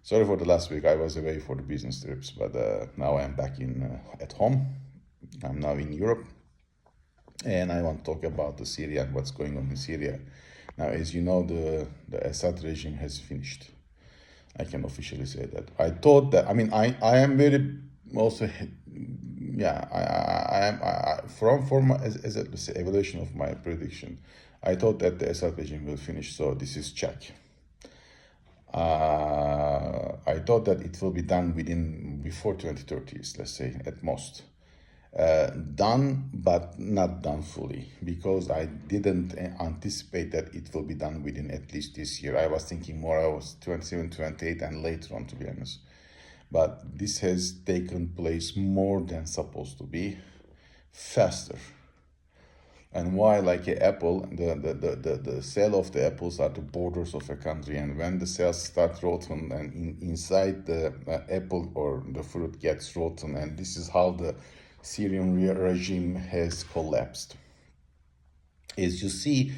Sorry for the last week. I was away for the business trips, but now I'm back in at home. I'm now in Europe, and I want to talk about the Syria and what's going on in Syria. Now, as you know, the Assad regime has finished. I can officially say that. I thought that. I mean, I am very also. Yeah, I am from as a evaluation of my prediction. I thought that the Assad regime will finish. So this is check. I thought that it will be done before 2030s, let's say, at most. Done, but not done fully, because I didn't anticipate that it will be done within at least this year. I was thinking more, I was 27, 28, and later on, to be honest. But this has taken place more than supposed to be, faster. And why, like an apple, the sale of the apples are the borders of a country, and when the cells start rotten and inside the apple or the fruit gets rotten, and this is how the Syrian regime has collapsed. As you see,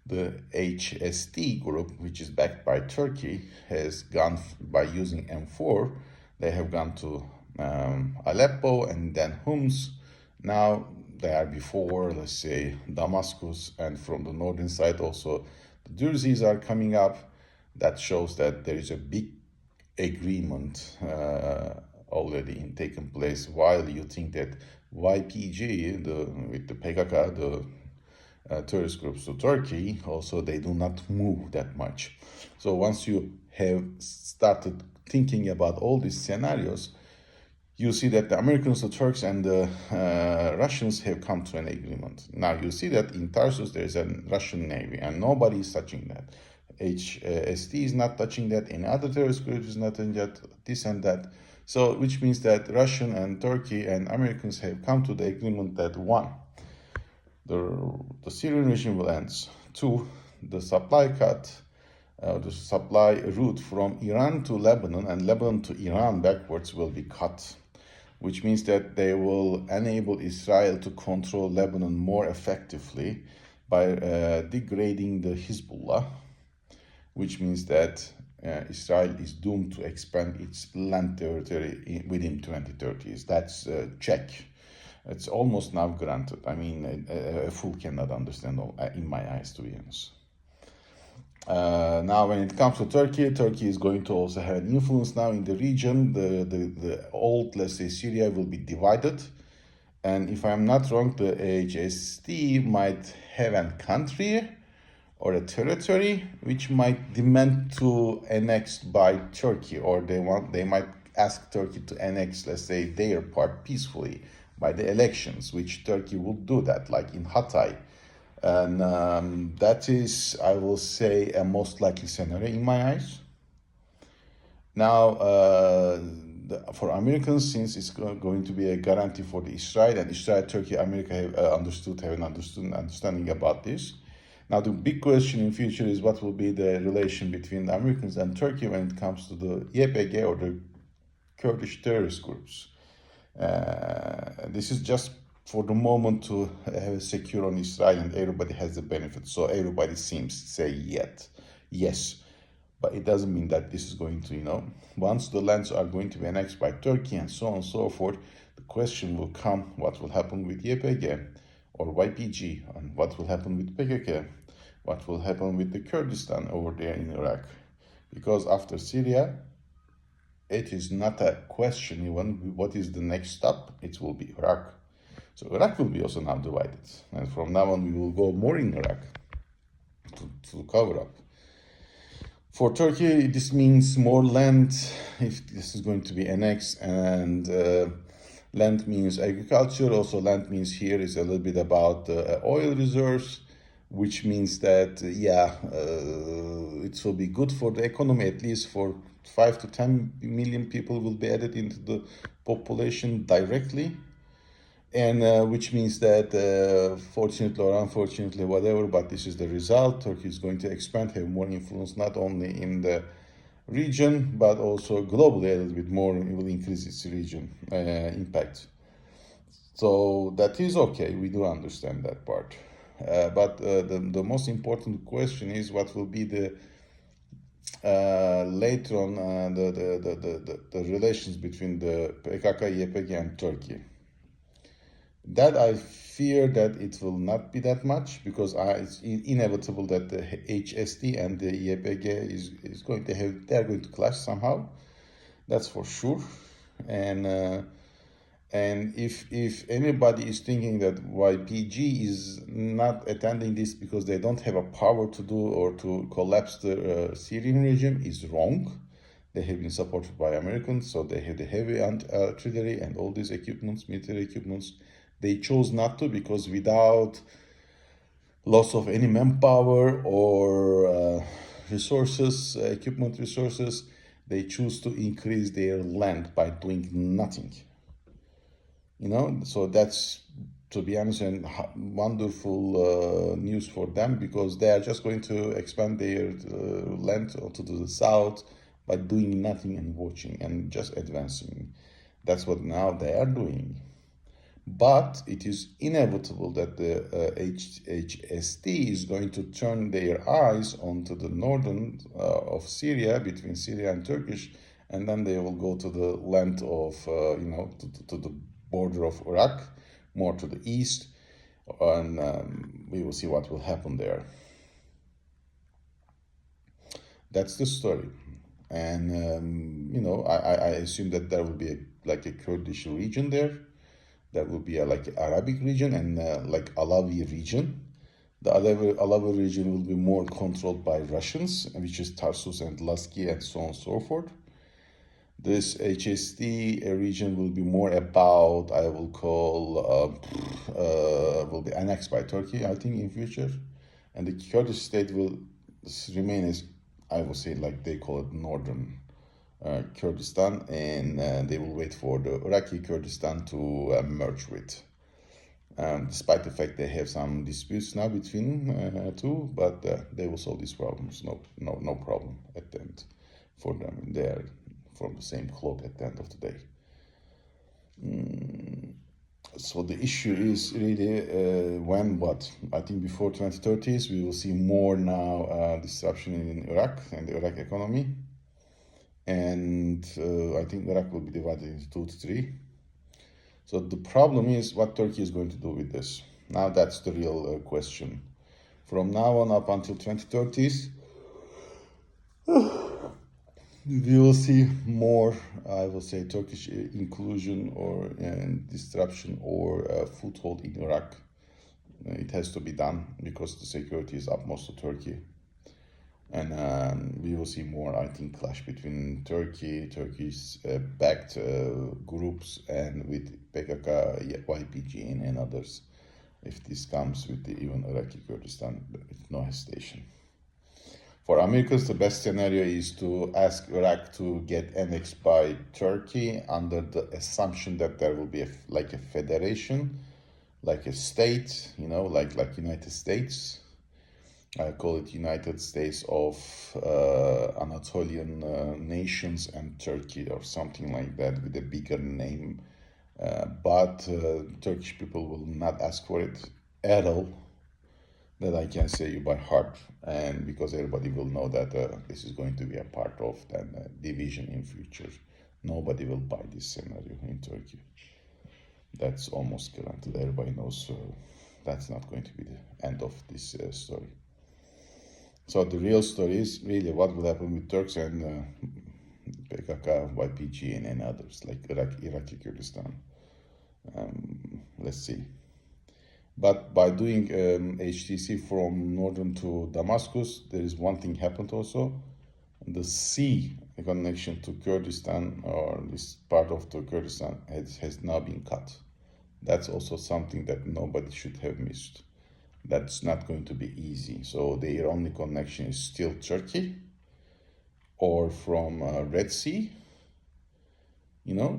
the HST group, which is backed by Turkey, has gone by using M4. They have gone to Aleppo and then Homs. Now they are before, let's say, Damascus, and from the northern side also the Durzis are coming up. That shows that there is a big agreement already taken place, while you think that YPG, with the PKK, the terrorist groups to Turkey, also they do not move that much. So once you have started thinking about all these scenarios, you see that the Americans, the Turks, and the Russians have come to an agreement. Now you see that in Tarsus there is a Russian navy, and nobody is touching that. HST is not touching that. Any other terrorist group is not touching that. This and that. So, which means that Russian and Turkey and Americans have come to the agreement that one, the Syrian regime will end. Two, the supply cut. The supply route from Iran to Lebanon and Lebanon to Iran backwards will be cut, which means that they will enable Israel to control Lebanon more effectively by degrading the Hezbollah, which means that Israel is doomed to expand its land territory within 2030s. That's a check. It's almost now granted. I mean, a fool cannot understand all, in my eyes, to be honest. Now, when it comes to Turkey, Turkey is going to also have an influence now in the region. The old, let's say, Syria will be divided. And if I'm not wrong, the HST might have a country or a territory which might demand to annex by Turkey, or they might ask Turkey to annex, let's say, their part peacefully by the elections, which Turkey would do that, like in Hatay. And that is, I will say, a most likely scenario in my eyes. Now, for Americans, since it's going to be a guarantee for the Israel, and Israel, Turkey, America have an understanding about this. Now, the big question in future is what will be the relation between the Americans and Turkey when it comes to the YPG or the Kurdish terrorist groups. This is just for the moment to have a secure on Israel, and everybody has the benefit. So everybody seems to say yes. But it doesn't mean that this is going to, once the lands are going to be annexed by Turkey and so on and so forth, the question will come, what will happen with YPG or YPG, and what will happen with PKK, what will happen with the Kurdistan over there in Iraq. Because after Syria, it is not a question even what is the next stop, it will be Iraq. So Iraq will be also now divided. And from now on, we will go more in Iraq to cover up. For Turkey, this means more land, if this is going to be annexed, and land means agriculture. Also, land means here is a little bit about oil reserves, which means that, it will be good for the economy, at least for 5 to 10 million people will be added into the population directly. And which means that, fortunately or unfortunately, whatever, but this is the result. Turkey is going to expand, have more influence, not only in the region, but also globally a little bit more. It will increase its region impact. So that is okay. We do understand that part. But the most important question is what will be the later on the relations between the PKK, YPG, and Turkey. That I fear that it will not be that much, because it's inevitable that the HST and the YPG is going to have, they're going to clash somehow. That's for sure. And if anybody is thinking that YPG is not attending this because they don't have a power to do or to collapse the Syrian regime, is wrong. They have been supported by Americans, so they have the heavy artillery and all these equipments, military equipments. They chose not to, because without loss of any manpower or resources, equipment resources, they choose to increase their land by doing nothing. So that's, to be honest, and wonderful news for them, because they are just going to expand their land to the south by doing nothing and watching and just advancing. That's what now they are doing. But it is inevitable that the HST is going to turn their eyes onto the northern of Syria, between Syria and Turkish, and then they will go to the land of, to the border of Iraq, more to the east, and we will see what will happen there. That's the story. And, I assume that there will be a Kurdish region there. There will be a Arabic region and Alawi region. The Alawi region will be more controlled by Russians, which is Tarsus and Lasky and so on and so forth. This HST region will be more about, I will call, will be annexed by Turkey, I think, in future. And the Kurdish state will remain as, I will say, they call it Northern Kurdistan, and they will wait for the Iraqi Kurdistan to merge with. Despite the fact they have some disputes now between two, but they will solve these problems. No problem at the end for them. They are from the same cloth at the end of the day. So the issue is really when, what? I think before 2030s, we will see more now disruption in Iraq and the Iraq economy. And I think Iraq will be divided into 2 to 3. So the problem is what Turkey is going to do with this. Now that's the real question. From now on up until 2030s, we will see more, I will say, Turkish inclusion or disruption or foothold in Iraq. It has to be done because the security is utmost to Turkey. And we will see more, I think, clash between Turkey's backed groups and with PKK, YPG, and others. If this comes with even Iraqi Kurdistan, with no hesitation. For Americans, the best scenario is to ask Iraq to get annexed by Turkey under the assumption that there will be a federation, like a state, like United States. I call it United States of Anatolian nations and Turkey, or something like that, with a bigger name. But Turkish people will not ask for it at all. That I can say you by heart, and because everybody will know that this is going to be a part of the division in future. Nobody will buy this scenario in Turkey. That's almost guaranteed. Everybody knows that's not going to be the end of this story. So the real story is really what will happen with Turks and PKK, YPG, and others like Iraqi Kurdistan. Let's see. But by doing HTC from northern to Damascus, there is one thing happened also. The sea connection to Kurdistan, or this part of the Kurdistan, has now been cut. That's also something that nobody should have missed. That's not going to be easy. So their only connection is still Turkey, or from Red Sea,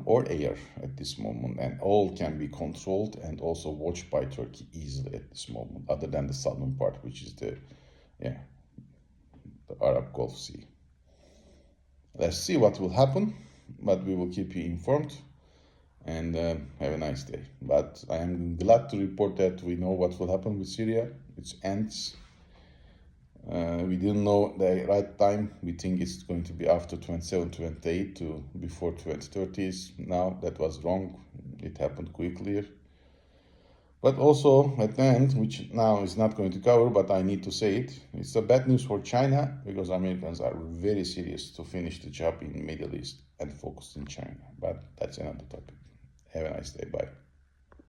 or air at this moment, and all can be controlled and also watched by Turkey easily at this moment, other than the southern part, which is the Arab Gulf Sea. Let's see what will happen, but we will keep you informed, and have a nice day. But I am glad to report that we know what will happen with Syria. It ends. We didn't know the right time. We think it's going to be after 27, 28 to before 2030s. Now that was wrong. It happened quickly. But also at the end, which now is not going to cover, but I need to say it, it's a bad news for China because Americans are very serious to finish the job in Middle East and focus in China. But that's another topic. Have a nice day. Bye.